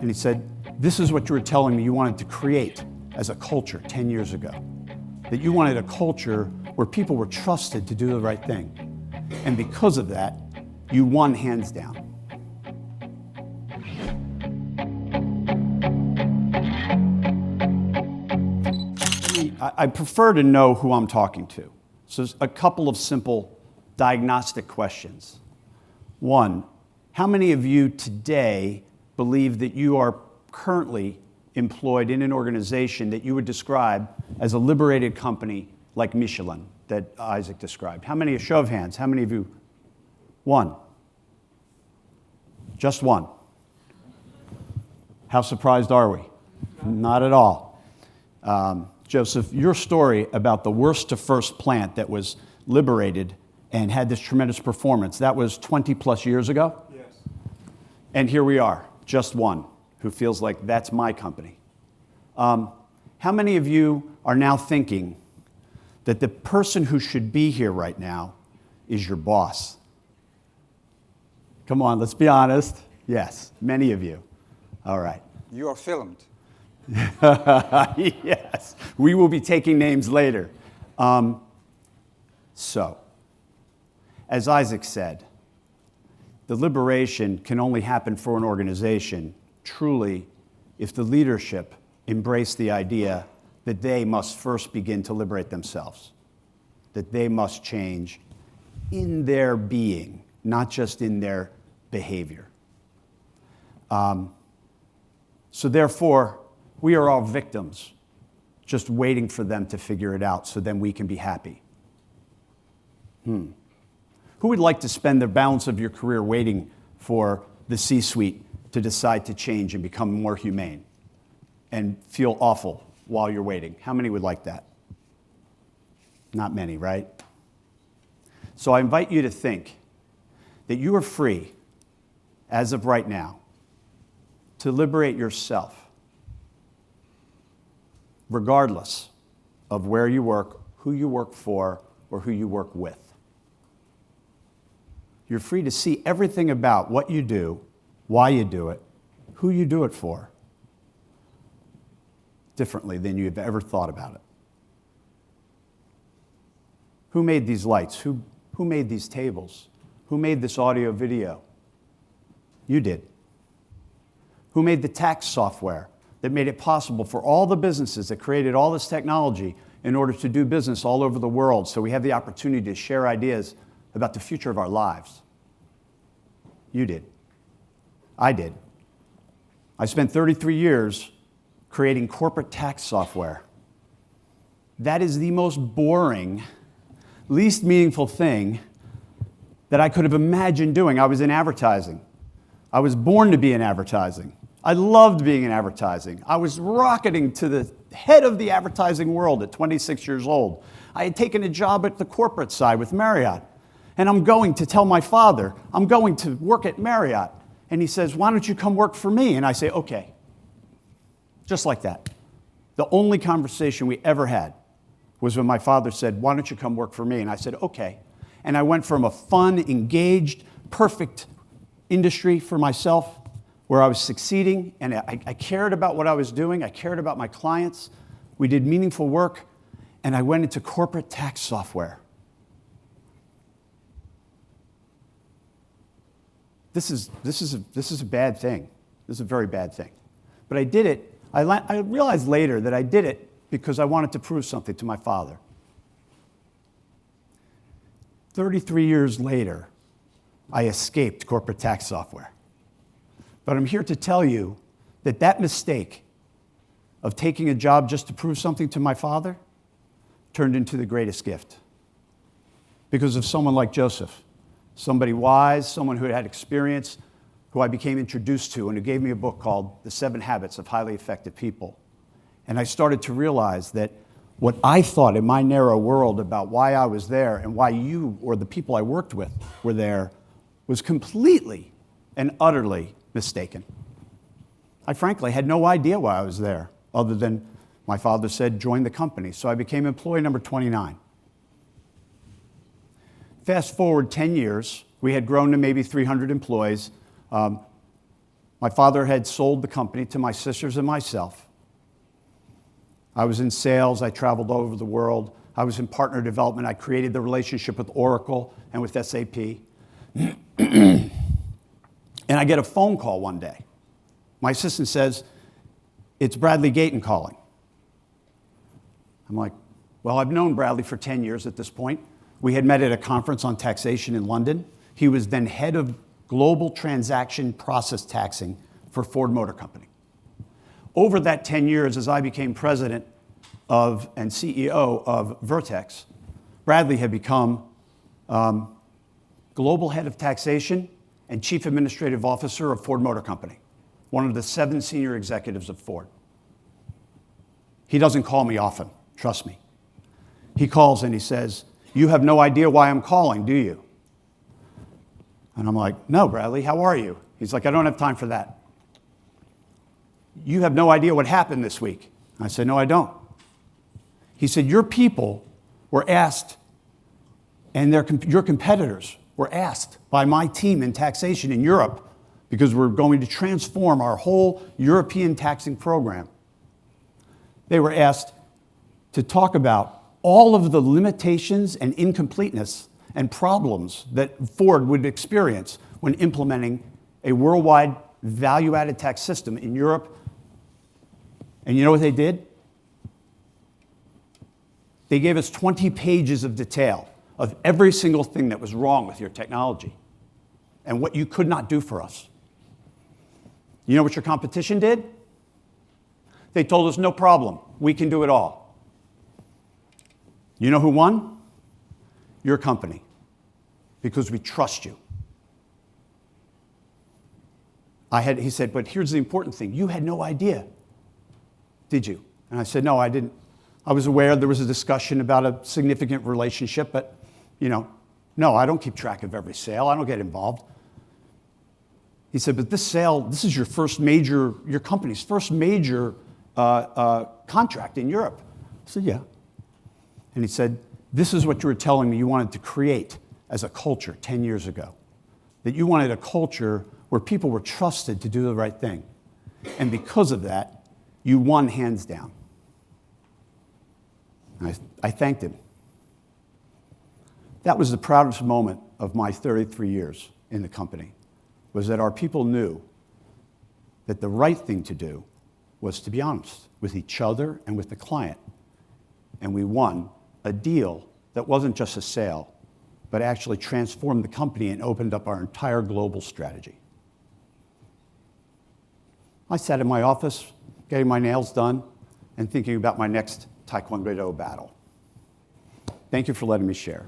And he said, this is what you were telling me you wanted to create as a culture 10 years ago. That you wanted a culture where people were trusted to do the right thing. And because of that, you won hands down. I prefer to know who I'm talking to. So a couple of simple diagnostic questions. One, how many of you today believe that you are currently employed in an organization that you would describe as a liberated company like Michelin that Isaac described? How many? A show of hands. How many of you? One. Just one. How surprised are we? Not at all. Joseph, your story about the worst to first plant that was liberated and had this tremendous performance, that was 20 plus years ago? Yes. And here we are, just one, who feels like that's my company. How many of you are now thinking that the person who should be here right now is your boss? Come on, let's be honest. Yes, many of you. All right. You are filmed. Yes, we will be taking names later. So, as Isaac said, the liberation can only happen for an organization truly if the leadership embrace the idea that they must first begin to liberate themselves, that they must change in their being, not just in their behavior. So therefore, we are all victims, just waiting for them to figure it out so then we can be happy. Who would like to spend the balance of your career waiting for the C-suite to decide to change and become more humane and feel awful while you're waiting? How many would like that? Not many, right? So I invite you to think that you are free, as of right now, to liberate yourself, regardless of where you work, who you work for, or who you work with. You're free to see everything about what you do, why you do it, who you do it for, differently than you've ever thought about it. Who made these lights? Who made these tables? Who made this audio video? You did. Who made the tax software that made it possible for all the businesses that created all this technology in order to do business all over the world so we have the opportunity to share ideas about the future of our lives? You did. I did. I spent 33 years creating corporate tax software. That is the most boring, least meaningful thing that I could have imagined doing. I was in advertising. I was born to be in advertising. I loved being in advertising. I was rocketing to the head of the advertising world at 26 years old. I had taken a job at the corporate side with Marriott. And I'm going to tell my father, I'm going to work at Marriott. And he says, why don't you come work for me? And I say, okay. Just like that. The only conversation we ever had was when my father said, why don't you come work for me? And I said, okay. And I went from a fun, engaged, perfect industry for myself where I was succeeding and I cared about what I was doing. I cared about my clients. We did meaningful work. And I went into corporate tax software. This is a bad thing. This is a very bad thing. But I did it. I realized later that I did it because I wanted to prove something to my father. 33 years later, I escaped corporate tax software. But I'm here to tell you that that mistake of taking a job just to prove something to my father turned into the greatest gift. Because of someone like Joseph, somebody wise, someone who had experience, who I became introduced to and who gave me a book called The 7 Habits of Highly Effective People. And I started to realize that what I thought in my narrow world about why I was there and why you or the people I worked with were there was completely and utterly mistaken. I frankly had no idea why I was there, other than my father said, join the company. So I became employee number 29. Fast forward 10 years, we had grown to maybe 300 employees. My My father had sold the company to my sisters and myself. I was in sales. I traveled all over the world. I was in partner development. I created the relationship with Oracle and with SAP. And I get a phone call one day. My assistant says, "It's Bradley Gayton calling." I'm like, well, I've known Bradley for 10 years at this point. We had met at a conference on taxation in London. He was then head of global transaction process taxing for Ford Motor Company. Over that 10 years, as I became president of and CEO of Vertex, Bradley had become global head of taxation and chief administrative officer of Ford Motor Company, one of the 7 senior executives of Ford. He doesn't call me often, trust me. He calls and he says, "You have no idea why I'm calling, do you?" And I'm like, "No, Bradley, how are you?" He's like, "I don't have time for that." "You have no idea what happened this week." I said, "No, I don't." He said, "Your people were asked, and your competitors were asked by my team in taxation in Europe, because we're going to transform our whole European taxing program. They were asked to talk about all of the limitations and incompleteness and problems that Ford would experience when implementing a worldwide value-added tax system in Europe." And you know what they did? They gave us 20 pages of detail of every single thing that was wrong with your technology and what you could not do for us. You know what your competition did? They told us, "No problem, we can do it all." You know who won? Your company, because we trust you. He said, "But here's the important thing. You had no idea, did you?" And I said, "No, I didn't. I was aware there was a discussion about a significant relationship, but, no, I don't keep track of every sale. I don't get involved." He said, "But this sale, this is your company's first major contract in Europe." I said, "Yeah." And he said, "This is what you were telling me you wanted to create as a culture 10 years ago. That you wanted a culture where people were trusted to do the right thing. And because of that, you won hands down." And I thanked him. That was the proudest moment of my 33 years in the company, was that our people knew that the right thing to do was to be honest with each other and with the client. And we won a deal that wasn't just a sale, but actually transformed the company and opened up our entire global strategy. I sat in my office, getting my nails done, and thinking about my next Taekwondo battle. Thank you for letting me share.